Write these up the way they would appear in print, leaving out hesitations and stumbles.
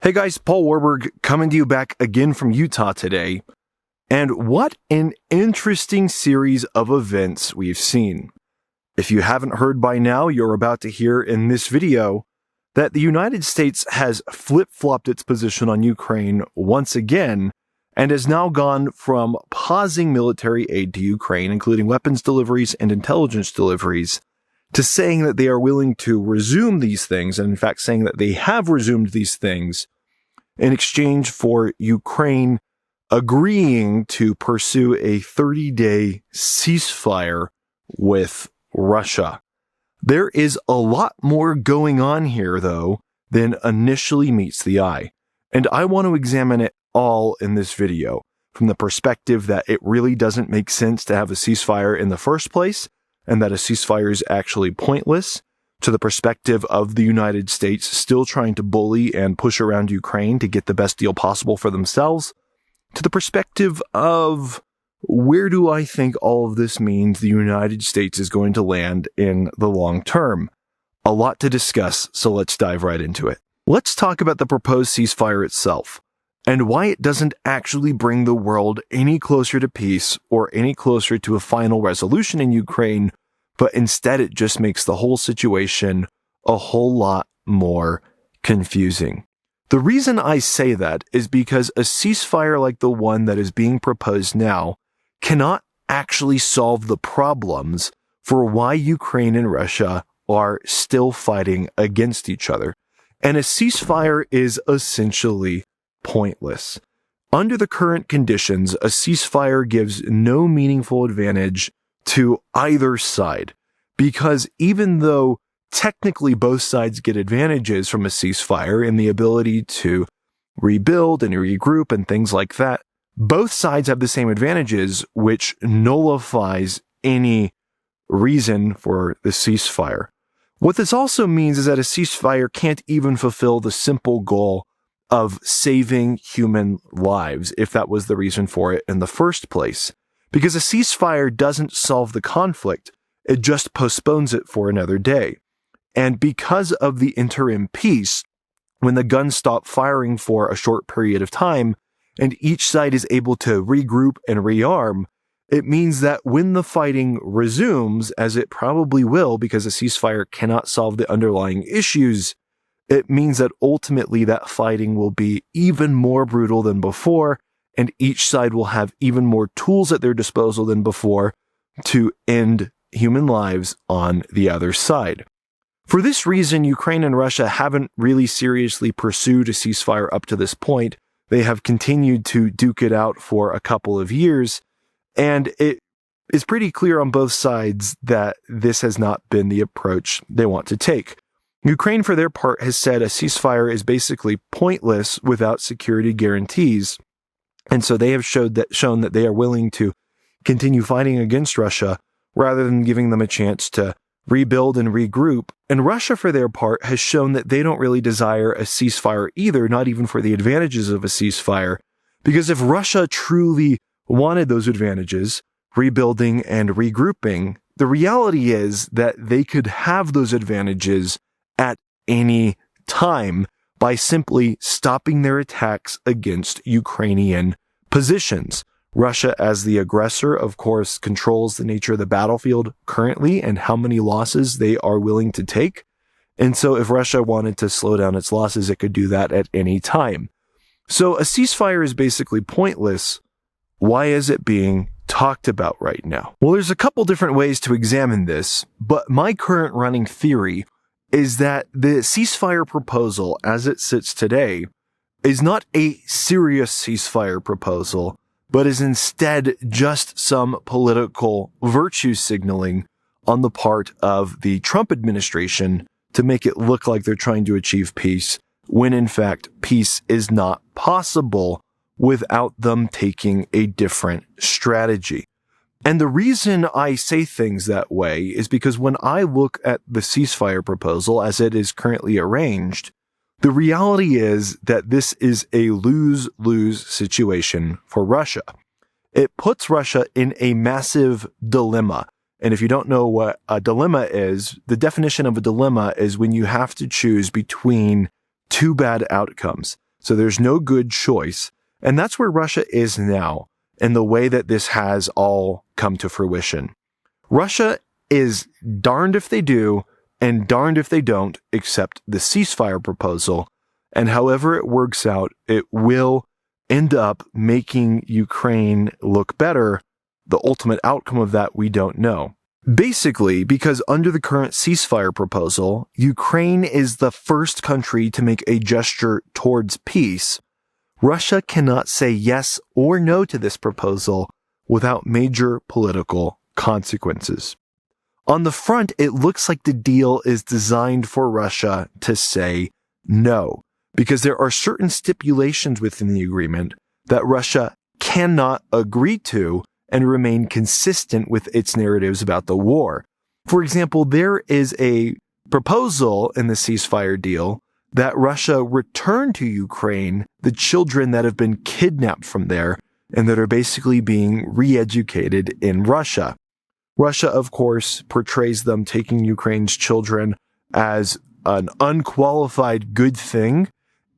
Hey guys, Paul Warburg coming to you back again from Utah today. And what an interesting series of events we've seen. If you haven't heard by now, you're about to hear in this video that the United States has flip-flopped its position on Ukraine once again and has now gone from pausing military aid to Ukraine, including weapons deliveries and intelligence deliveries, to saying that they are willing to resume these things, and in fact saying that they have resumed these things in exchange for Ukraine agreeing to pursue a 30-day ceasefire with Russia. There is a lot more going on here, though, than initially meets the eye. And I want to examine it all in this video, from the perspective that it really doesn't make sense to have a ceasefire in the first place, and that a ceasefire is actually pointless, to the perspective of the United States still trying to bully and push around Ukraine to get the best deal possible for themselves, to the perspective of where do I think all of this means the United States is going to land in the long term. A lot to discuss, so let's dive right into it. Let's talk about the proposed ceasefire itself, and why it doesn't actually bring the world any closer to peace or any closer to a final resolution in Ukraine, but instead it just makes the whole situation a whole lot more confusing. The reason I say that is because a ceasefire like the one that is being proposed now cannot actually solve the problems for why Ukraine and Russia are still fighting against each other. And a ceasefire is essentially pointless. Under the current conditions, a ceasefire gives no meaningful advantage to either side, because even though technically both sides get advantages from a ceasefire in the ability to rebuild and regroup and things like that, both sides have the same advantages, which nullifies any reason for the ceasefire. What this also means is that a ceasefire can't even fulfill the simple goal of saving human lives, if that was the reason for it in the first place. Because a ceasefire doesn't solve the conflict, it just postpones it for another day. And because of the interim peace, when the guns stop firing for a short period of time, and each side is able to regroup and rearm, it means that when the fighting resumes, as it probably will because a ceasefire cannot solve the underlying issues, it means that ultimately that fighting will be even more brutal than before, and each side will have even more tools at their disposal than before to end human lives on the other side. For this reason, Ukraine and Russia haven't really seriously pursued a ceasefire up to this point. They have continued to duke it out for a couple of years, and it is pretty clear on both sides that this has not been the approach they want to take. Ukraine, for their part, has said a ceasefire is basically pointless without security guarantees, and so they have shown that they are willing to continue fighting against Russia rather than giving them a chance to rebuild and regroup. And Russia, for their part, has shown that they don't really desire a ceasefire either, not even for the advantages of a ceasefire, because if Russia truly wanted those advantages, rebuilding and regrouping, the reality is that they could have those advantages at any time by simply stopping their attacks against Ukrainian positions. Russia, as the aggressor, of course, controls the nature of the battlefield currently and how many losses they are willing to take. And so if Russia wanted to slow down its losses, it could do that at any time. So a ceasefire is basically pointless. Why is it being talked about right now? Well, there's a couple different ways to examine this, but my current running theory is that the ceasefire proposal, as it sits today, is not a serious ceasefire proposal, but is instead just some political virtue signaling on the part of the Trump administration to make it look like they're trying to achieve peace, when in fact peace is not possible without them taking a different strategy. And the reason I say things that way is because when I look at the ceasefire proposal as it is currently arranged, the reality is that this is a lose-lose situation for Russia. It puts Russia in a massive dilemma. And if you don't know what a dilemma is, the definition of a dilemma is when you have to choose between two bad outcomes. So there's no good choice. And that's where Russia is now, and the way that this has all come to fruition. Russia is darned if they do, and darned if they don't accept the ceasefire proposal. And however it works out, it will end up making Ukraine look better. The ultimate outcome of that, we don't know. Basically, because under the current ceasefire proposal, Ukraine is the first country to make a gesture towards peace. Russia cannot say yes or no to this proposal without major political consequences. On the front, it looks like the deal is designed for Russia to say no, because there are certain stipulations within the agreement that Russia cannot agree to and remain consistent with its narratives about the war. For example, there is a proposal in the ceasefire deal that Russia return to Ukraine the children that have been kidnapped from there and that are basically being re-educated in Russia. Russia, of course, portrays them taking Ukraine's children as an unqualified good thing,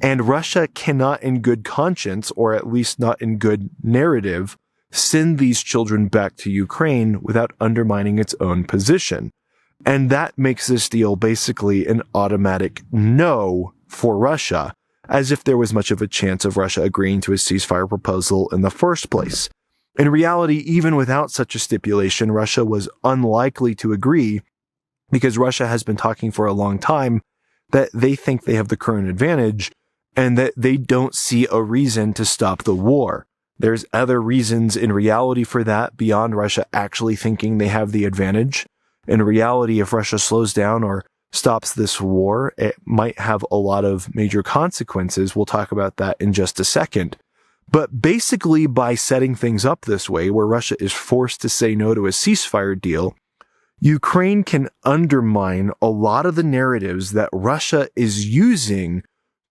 and Russia cannot in good conscience, or at least not in good narrative, send these children back to Ukraine without undermining its own position. And that makes this deal basically an automatic no for Russia, as if there was much of a chance of Russia agreeing to a ceasefire proposal in the first place. In reality, even without such a stipulation, Russia was unlikely to agree, because Russia has been talking for a long time that they think they have the current advantage and that they don't see a reason to stop the war. There's other reasons in reality for that beyond Russia actually thinking they have the advantage. In reality, if Russia slows down or stops this war, it might have a lot of major consequences. We'll talk about that in just a second. But basically, by setting things up this way, where Russia is forced to say no to a ceasefire deal, Ukraine can undermine a lot of the narratives that Russia is using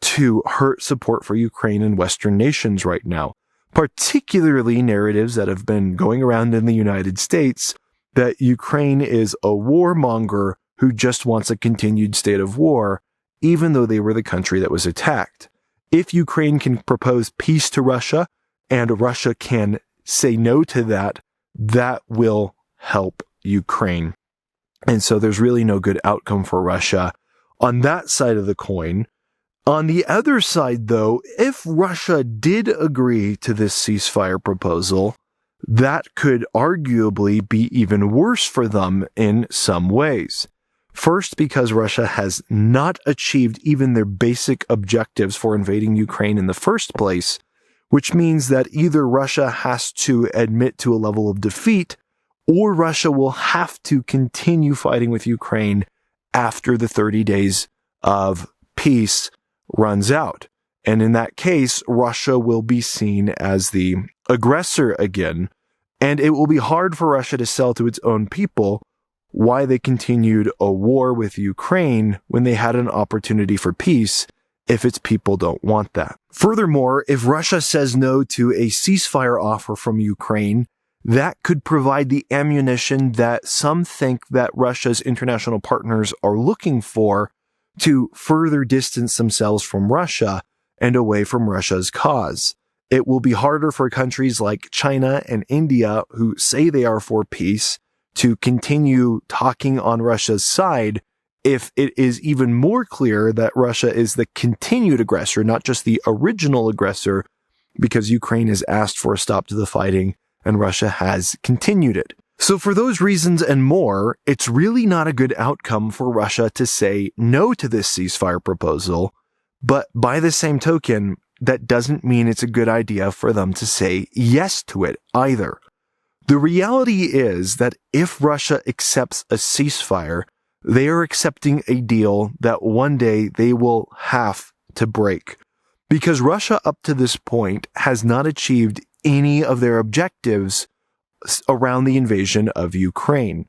to hurt support for Ukraine in Western nations right now, particularly narratives that have been going around in the United States that Ukraine is a warmonger who just wants a continued state of war, even though they were the country that was attacked. If Ukraine can propose peace to Russia and Russia can say no to that, that will help Ukraine. And so there's really no good outcome for Russia on that side of the coin. On the other side, though, if Russia did agree to this ceasefire proposal, that could arguably be even worse for them in some ways. First, because Russia has not achieved even their basic objectives for invading Ukraine in the first place, which means that either Russia has to admit to a level of defeat, or Russia will have to continue fighting with Ukraine after the 30 days of peace runs out. And in that case, Russia will be seen as the aggressor again, and it will be hard for Russia to sell to its own people why they continued a war with Ukraine when they had an opportunity for peace if its people don't want that. Furthermore, if Russia says no to a ceasefire offer from Ukraine, that could provide the ammunition that some think that Russia's international partners are looking for to further distance themselves from Russia and away from Russia's cause. It will be harder for countries like China and India, who say they are for peace, to continue talking on Russia's side if it is even more clear that Russia is the continued aggressor, not just the original aggressor, because Ukraine has asked for a stop to the fighting and Russia has continued it. So for those reasons and more, it's really not a good outcome for Russia to say no to this ceasefire proposal, but by the same token, that doesn't mean it's a good idea for them to say yes to it either. The reality is that if Russia accepts a ceasefire, they are accepting a deal that one day they will have to break. Because Russia up to this point has not achieved any of their objectives around the invasion of Ukraine.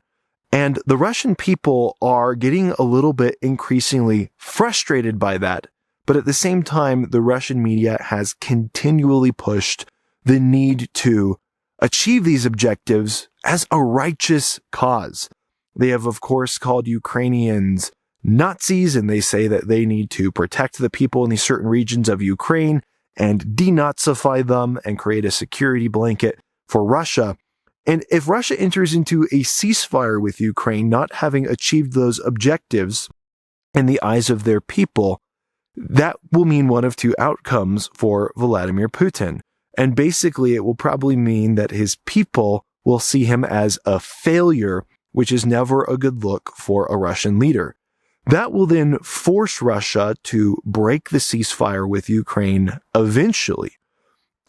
And the Russian people are getting a little bit increasingly frustrated by that. But at the same time, the Russian media has continually pushed the need to achieve these objectives as a righteous cause. They have, of course, called Ukrainians Nazis, and they say that they need to protect the people in these certain regions of Ukraine and denazify them and create a security blanket for Russia. And if Russia enters into a ceasefire with Ukraine, not having achieved those objectives in the eyes of their people, that will mean one of two outcomes for Vladimir Putin. And basically, it will probably mean that his people will see him as a failure, which is never a good look for a Russian leader. That will then force Russia to break the ceasefire with Ukraine eventually.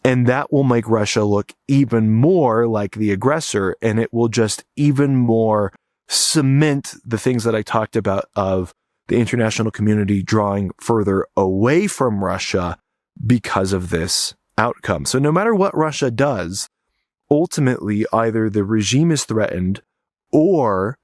And that will make Russia look even more like the aggressor, and it will just even more cement the things that I talked about of the international community drawing further away from Russia because of this outcome. So no matter what Russia does, ultimately either the regime is threatened or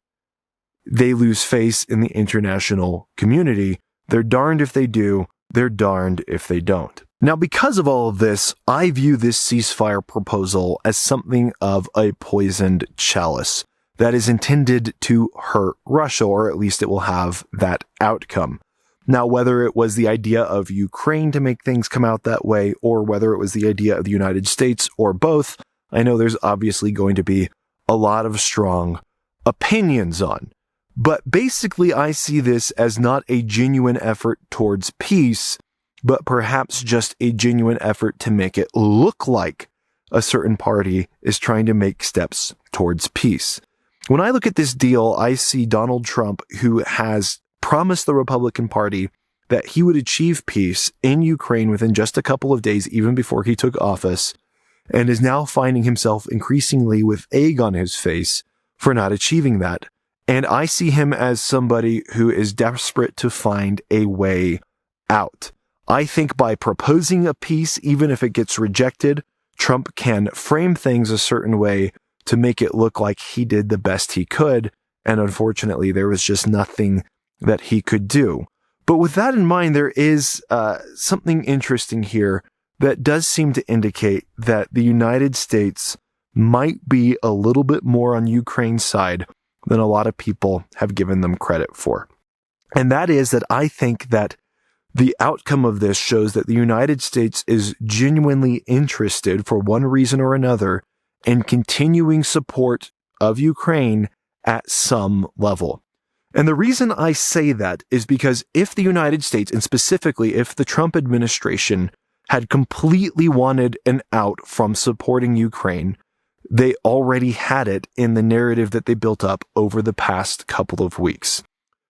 they lose face in the international community. They're darned if they do, they're darned if they don't. Now, because of all of this, I view this ceasefire proposal as something of a poisoned chalice that is intended to hurt Russia, or at least it will have that outcome. Now, whether it was the idea of Ukraine to make things come out that way, or whether it was the idea of the United States, or both, I know there's obviously going to be a lot of strong opinions on. But basically, I see this as not a genuine effort towards peace, but perhaps just a genuine effort to make it look like a certain party is trying to make steps towards peace. When I look at this deal, I see Donald Trump, who has promised the Republican Party that he would achieve peace in Ukraine within just a couple of days, even before he took office, and is now finding himself increasingly with egg on his face for not achieving that. And I see him as somebody who is desperate to find a way out. I think by proposing a peace, even if it gets rejected, Trump can frame things a certain way to make it look like he did the best he could. And unfortunately, there was just nothing that he could do. But with that in mind, there is something interesting here that does seem to indicate that the United States might be a little bit more on Ukraine's side than a lot of people have given them credit for. And that is that I think that the outcome of this shows that the United States is genuinely interested, for one reason or another, in continuing support of Ukraine at some level. And the reason I say that is because if the United States, and specifically if the Trump administration, had completely wanted an out from supporting Ukraine, they already had it in the narrative that they built up over the past couple of weeks.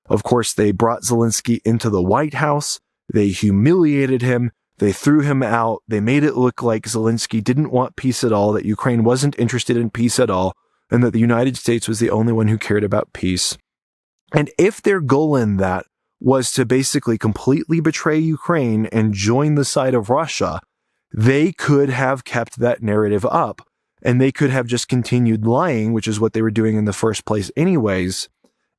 Of course, they brought Zelensky into the White House, they humiliated him, they threw him out, they made it look like Zelensky didn't want peace at all, that Ukraine wasn't interested in peace at all, and that the United States was the only one who cared about peace. And if their goal in that was to basically completely betray Ukraine and join the side of Russia, they could have kept that narrative up, and they could have just continued lying, which is what they were doing in the first place anyways,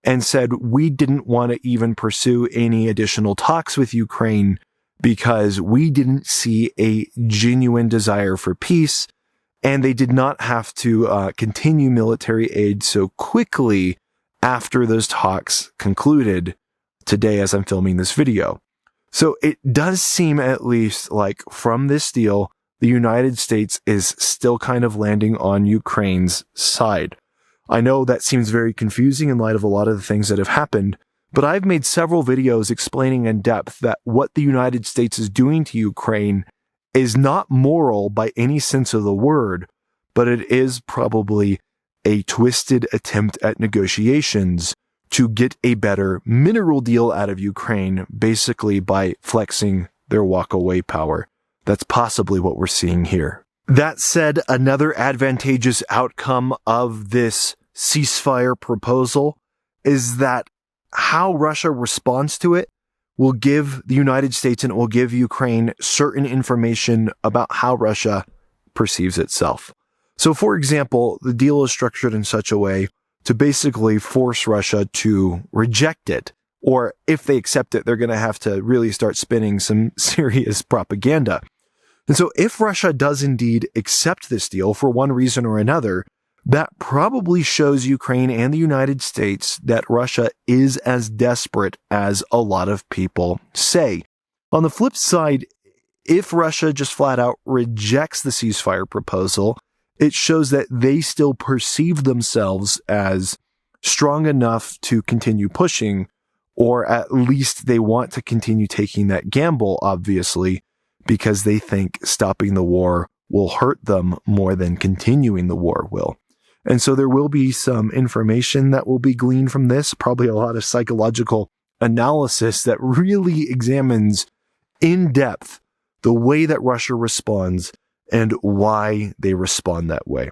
and said, we didn't want to even pursue any additional talks with Ukraine because we didn't see a genuine desire for peace, and they did not have to continue military aid so quickly after those talks concluded today as I'm filming this video. So it does seem, at least like from this deal, the United States is still kind of landing on Ukraine's side. I know that seems very confusing in light of a lot of the things that have happened, but I've made several videos explaining in depth that what the United States is doing to Ukraine is not moral by any sense of the word, but it is probably a twisted attempt at negotiations to get a better mineral deal out of Ukraine, basically by flexing their walk-away power. That's possibly what we're seeing here. That said, another advantageous outcome of this ceasefire proposal is that how Russia responds to it will give the United States and it will give Ukraine certain information about how Russia perceives itself. So, for example, the deal is structured in such a way to basically force Russia to reject it. Or if they accept it, they're going to have to really start spinning some serious propaganda. And so if Russia does indeed accept this deal for one reason or another, that probably shows Ukraine and the United States that Russia is as desperate as a lot of people say. On the flip side, if Russia just flat out rejects the ceasefire proposal, it shows that they still perceive themselves as strong enough to continue pushing, or at least they want to continue taking that gamble, obviously, because they think stopping the war will hurt them more than continuing the war will. And so there will be some information that will be gleaned from this, probably a lot of psychological analysis that really examines in depth the way that Russia responds and why they respond that way.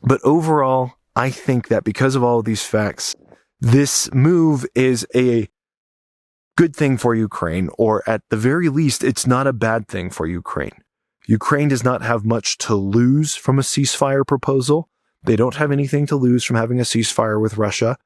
But overall, I think that because of all of these facts, this move is a good thing for Ukraine, or at the very least, it's not a bad thing for Ukraine. Ukraine does not have much to lose from a ceasefire proposal. They don't have anything to lose from having a ceasefire with Russia.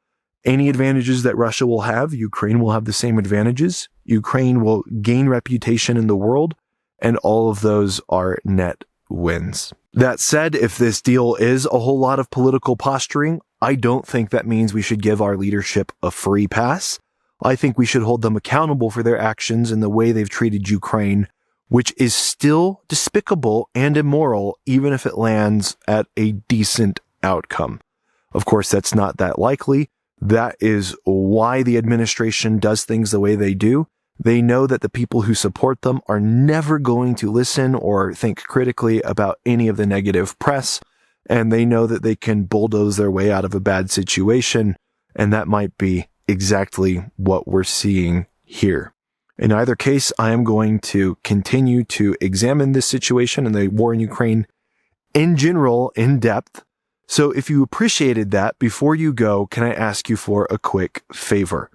Any advantages that Russia will have, Ukraine will have the same advantages. Ukraine will gain reputation in the world, and all of those are net wins. That said, if this deal is a whole lot of political posturing, I don't think that means we should give our leadership a free pass. I think we should hold them accountable for their actions and the way they've treated Ukraine, which is still despicable and immoral, even if it lands at a decent outcome. Of course, that's not that likely. That is why the administration does things the way they do. They know that the people who support them are never going to listen or think critically about any of the negative press, and they know that they can bulldoze their way out of a bad situation, and that might be exactly what we're seeing here. In either case, I am going to continue to examine this situation and the war in Ukraine in general in depth. So if you appreciated that, before you go, can I ask you for a quick favor?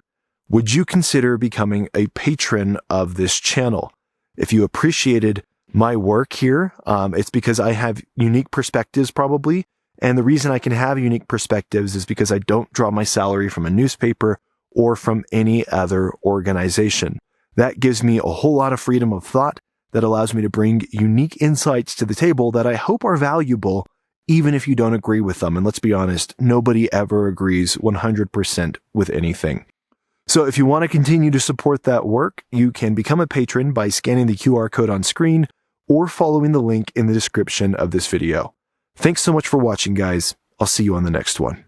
Would you consider becoming a patron of this channel? If you appreciated my work here, it's because I have unique perspectives probably. And the reason I can have unique perspectives is because I don't draw my salary from a newspaper or from any other organization. That gives me a whole lot of freedom of thought that allows me to bring unique insights to the table that I hope are valuable, even if you don't agree with them. And let's be honest, nobody ever agrees 100% with anything. So if you want to continue to support that work, you can become a patron by scanning the QR code on screen or following the link in the description of this video. Thanks so much for watching, guys. I'll see you on the next one.